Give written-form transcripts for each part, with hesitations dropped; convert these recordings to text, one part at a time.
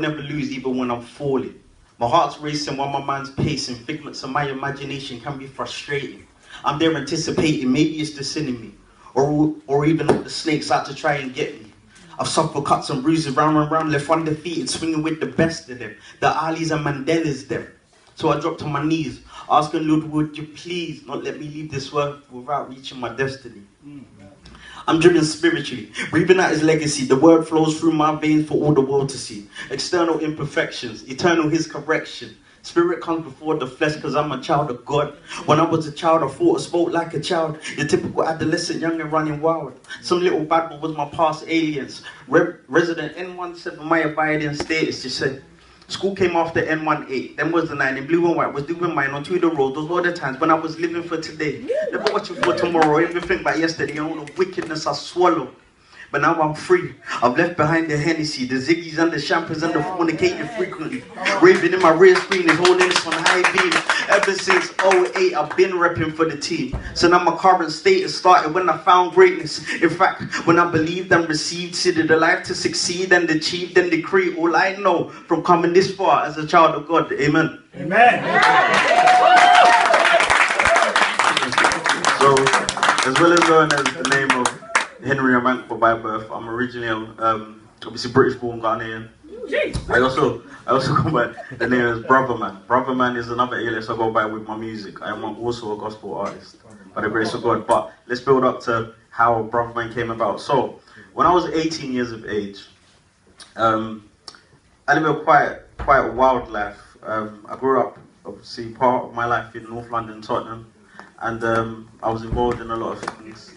never lose even when I'm falling. My heart's racing while my mind's pacing. Figments of my imagination can be frustrating. I'm there anticipating, maybe it's the sin in me. Or even the snakes out to try and get me. I've suffered cuts and bruises round and round, left undefeated, swinging with the best of them. The Alis and Mandelas them. So I dropped to my knees, asking Lord, would you please not let me leave this world without reaching my destiny? I'm driven spiritually, breathing out his legacy. The word flows through my veins for all the world to see. External imperfections, eternal his correction. Spirit comes before the flesh because I'm a child of God. When I was a child, I thought I spoke like a child. Your typical adolescent, young and running wild. Some little bad boy was my past aliens. Resident N17, my abiding status, you say. School came after N18, then was the 9 in blue and white, was doing mine on Tudor Road. Those were the times when I was living for today. Never watching for tomorrow, everything but yesterday, and all the wickedness I swallow. But now I'm free. I've left behind the Hennessy, the Ziggies and the Champers and the fornicating frequently. Raving in my rear screen is holding this on high beam. Ever since '08, I've been repping for the team. So now my current status started when I found greatness. In fact, when I believed and received, considered a life to succeed and achieve and decree all I know from coming this far as a child of God. Amen. Amen. So, as well as known as the name of Henry Amankwa by birth, I'm originally obviously British born Ghanaian. I also go by the name as Bruthaman. Bruthaman is another alias I go by with my music. I am also a gospel artist by the grace of God. But let's build up to how Bruthaman came about. So when I was 18 years of age, I lived a quite wild life. I grew up, obviously part of my life in North London, Tottenham, and I was involved in a lot of things.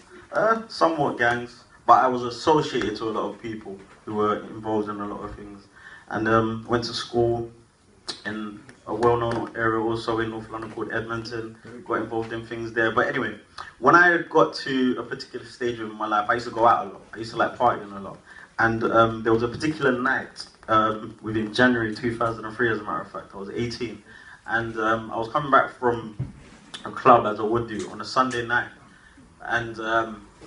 Somewhat gangs, but I was associated to a lot of people who were involved in a lot of things. And went to school in a well-known area also in North London called Edmonton, got involved in things there. But anyway, when I got to a particular stage of my life, I used to go out a lot. I used to like partying a lot. And there was a particular night within January 2003, as a matter of fact. I was 18. And I was coming back from a club, as I would do, on a Sunday night. And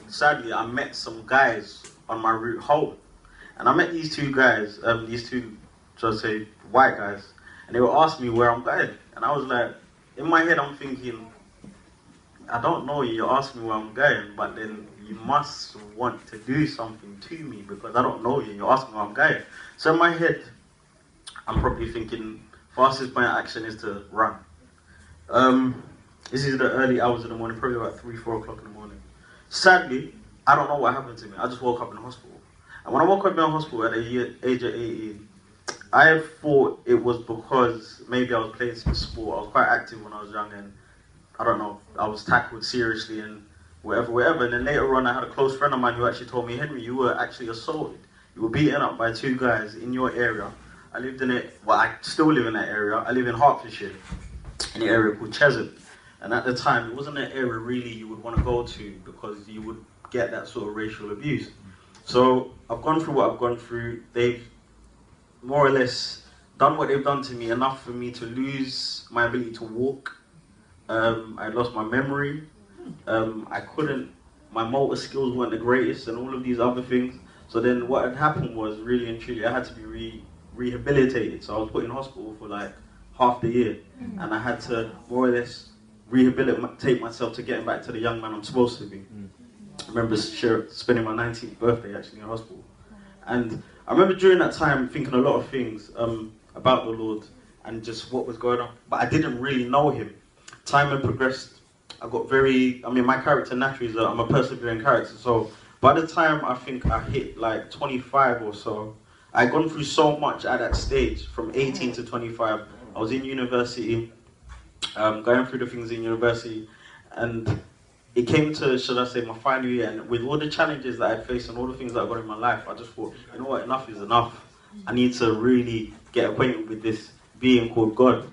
sadly, I met some guys on my route home. And I met these two guys, shall I say, white guys. And they were asking me where I'm going. And I was like, in my head, I'm thinking, I don't know you, you're asking me where I'm going, but then you must want to do something to me because I don't know you, you're asking me where I'm going. So in my head, I'm probably thinking, fastest point of action is to run. This is the early hours of the morning, probably about 3, 4 o'clock in the morning. Sadly, I don't know what happened to me. I just woke up in the hospital. And when I woke up in the hospital at the age of 18, I thought it was because maybe I was playing some sport. I was quite active when I was young, and I don't know, I was tackled seriously and whatever. And then later on, I had a close friend of mine who actually told me, Henry, you were actually assaulted. You were beaten up by 2 guys in your area. I lived in it, well, I still live in that area. I live in Hertfordshire, in an area called Chesham. And at the time, it wasn't an area really you would want to go to because you would get that sort of racial abuse. So I've gone through what I've gone through. They've more or less done what they've done to me, enough for me to lose my ability to walk. I lost my memory. My motor skills weren't the greatest and all of these other things. So then what had happened was, really and truly, I had to be rehabilitated. So I was put in hospital for like half the year. And I had to more or less rehabilitate myself to getting back to the young man I'm supposed to be. I remember spending my 19th birthday actually in hospital. And I remember during that time thinking a lot of things about the Lord and just what was going on. But I didn't really know him. Time had progressed. I got my character naturally is I'm a persevering character. So by the time I think I hit like 25 or so, I'd gone through so much at that stage, from 18 to 25. I was in university, going through the things in university, and it came to, should I say, my final year, and with all the challenges that I'd faced and all the things that I got in my life, I just thought, you know what, enough is enough. I need to really get acquainted with this being called God.